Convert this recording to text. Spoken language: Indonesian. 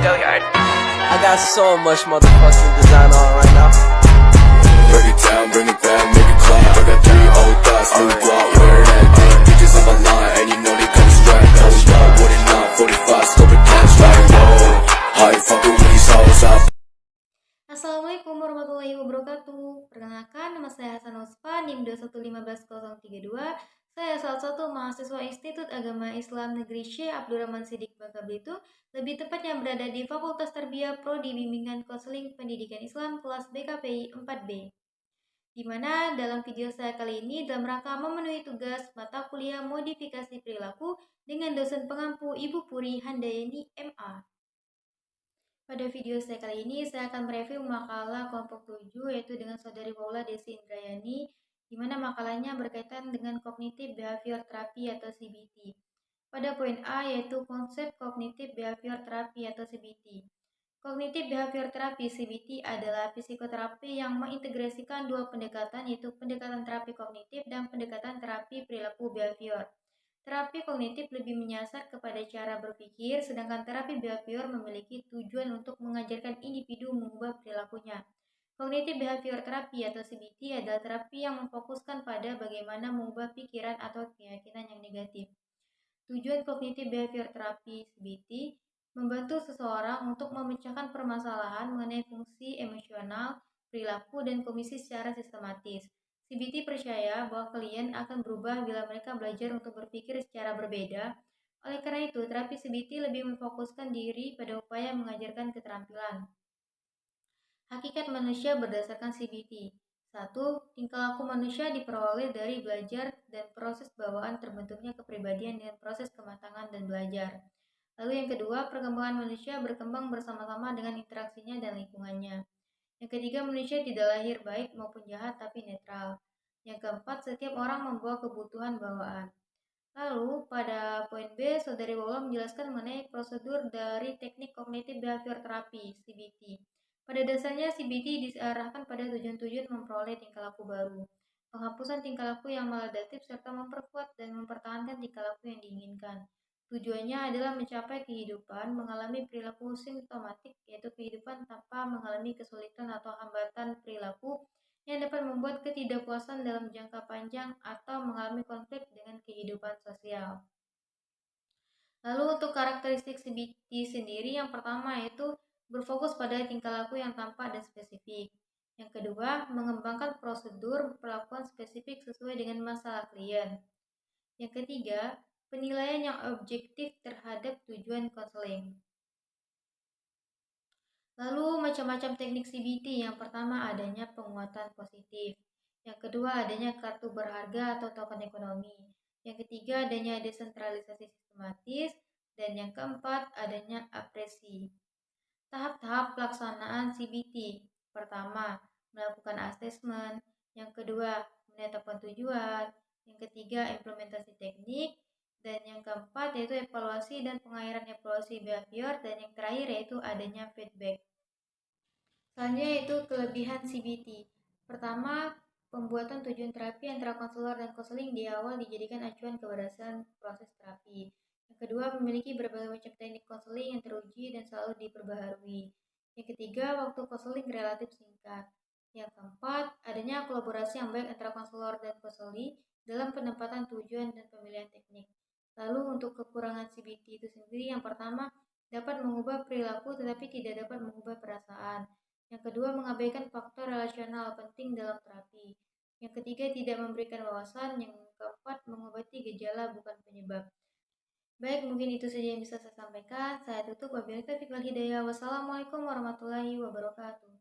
I got so much motherfucking design on right now. Break it down, bring it back, make it clap. I got 3 old thoughts, new block, where that day. Bitches on my line, and you know they come straight. Hold up, what it not, 45, scope it cash like whoa. How you fucking with these hoes up? Assalamualaikum warahmatullahi wabarakatuh. Perkenalkan, nama saya Hasan Usfa, NIM 2151032. Saya salah satu mahasiswa Institut Agama Islam Negeri Syekh Abdurrahman Siddiq Bangka Belitung, lebih tepatnya berada di Fakultas Tarbiyah Prodi Bimbingan Konseling Pendidikan Islam kelas BKPI 4B. Di mana dalam video saya kali ini dalam rangka memenuhi tugas mata kuliah modifikasi perilaku dengan dosen pengampu Ibu Puri Handayani MA. Pada video saya kali ini, saya akan mereview makalah kelompok 7, yaitu dengan Saudari Paula Desi Indrayani, di mana makalahnya berkaitan dengan Cognitive Behavior Therapy atau CBT. Pada poin A, yaitu konsep Cognitive Behavior Therapy atau CBT. Cognitive Behavior Therapy (CBT) adalah psikoterapi yang mengintegrasikan dua pendekatan, yaitu pendekatan terapi kognitif dan pendekatan terapi perilaku behavior. Terapi kognitif lebih menyasar kepada cara berpikir, sedangkan terapi behavior memiliki tujuan untuk mengajarkan individu mengubah perilakunya. Cognitive Behavior Therapy atau CBT adalah terapi yang memfokuskan pada bagaimana mengubah pikiran atau keyakinan yang negatif. Tujuan Cognitive Behavior Therapy (CBT) membantu seseorang untuk memecahkan permasalahan mengenai fungsi emosional, perilaku, dan kognisi secara sistematis. CBT percaya bahwa klien akan berubah bila mereka belajar untuk berpikir secara berbeda. Oleh karena itu, terapi CBT lebih memfokuskan diri pada upaya mengajarkan keterampilan. Hakikat manusia berdasarkan CBT. 1. Tingkah laku manusia diperoleh dari belajar dan proses bawaan terbentuknya kepribadian dengan proses kematangan dan belajar. Lalu yang kedua, perkembangan manusia berkembang bersama-sama dengan interaksinya dan lingkungannya. Yang ketiga, manusia tidak lahir baik maupun jahat tapi netral. Yang keempat, setiap orang membawa kebutuhan bawaan. Lalu pada poin B, Saudari Paula menjelaskan mengenai prosedur dari teknik Cognitive Behavior Therapy (CBT). Pada dasarnya, CBT diarahkan pada tujuan-tujuan memperoleh tingkah laku baru, penghapusan tingkah laku yang maladaptif, serta memperkuat dan mempertahankan tingkah laku yang diinginkan. Tujuannya adalah mencapai kehidupan mengalami perilaku simptomatik, yaitu kehidupan tanpa mengalami kesulitan atau hambatan perilaku yang dapat membuat ketidakpuasan dalam jangka panjang atau mengalami konflik dengan kehidupan sosial. Lalu untuk karakteristik CBT sendiri, yang pertama yaitu berfokus pada tingkah laku yang tampak dan spesifik. Yang kedua, mengembangkan prosedur perlakuan spesifik sesuai dengan masalah klien. Yang ketiga, penilaian yang objektif terhadap tujuan konseling. Lalu macam-macam teknik CBT. Yang pertama adanya penguatan positif. Yang kedua adanya kartu berharga atau token ekonomi. Yang ketiga adanya desentralisasi sistematis. Dan yang keempat adanya apresi. Tahap-tahap pelaksanaan CBT. Pertama, melakukan asesmen. Yang kedua, menetapkan tujuan. Yang ketiga, implementasi teknik. Dan yang keempat yaitu evaluasi dan pengairan evaluasi behavior. Dan yang terakhir yaitu adanya feedback. Selanjutnya yaitu kelebihan CBT. Pertama, pembuatan tujuan terapi antara konselor dan konseling di awal dijadikan acuan keberhasilan proses terapi. Yang kedua, memiliki berbagai macam teknik konseling yang teruji dan selalu diperbaharui. Yang ketiga, waktu konseling relatif singkat. Yang keempat, adanya kolaborasi yang baik antara konselor dan konseli dalam penempatan tujuan dan pemilihan teknik. Lalu untuk kekurangan CBT itu sendiri, yang pertama, dapat mengubah perilaku tetapi tidak dapat mengubah perasaan. Yang kedua, mengabaikan faktor relasional penting dalam terapi. Yang ketiga, tidak memberikan wawasan. Yang keempat, mengobati gejala bukan penyebab. Baik, mungkin itu saja yang bisa saya sampaikan. Saya tutup. Wabillahi taufiq wal hidayah. Wassalamualaikum warahmatullahi wabarakatuh.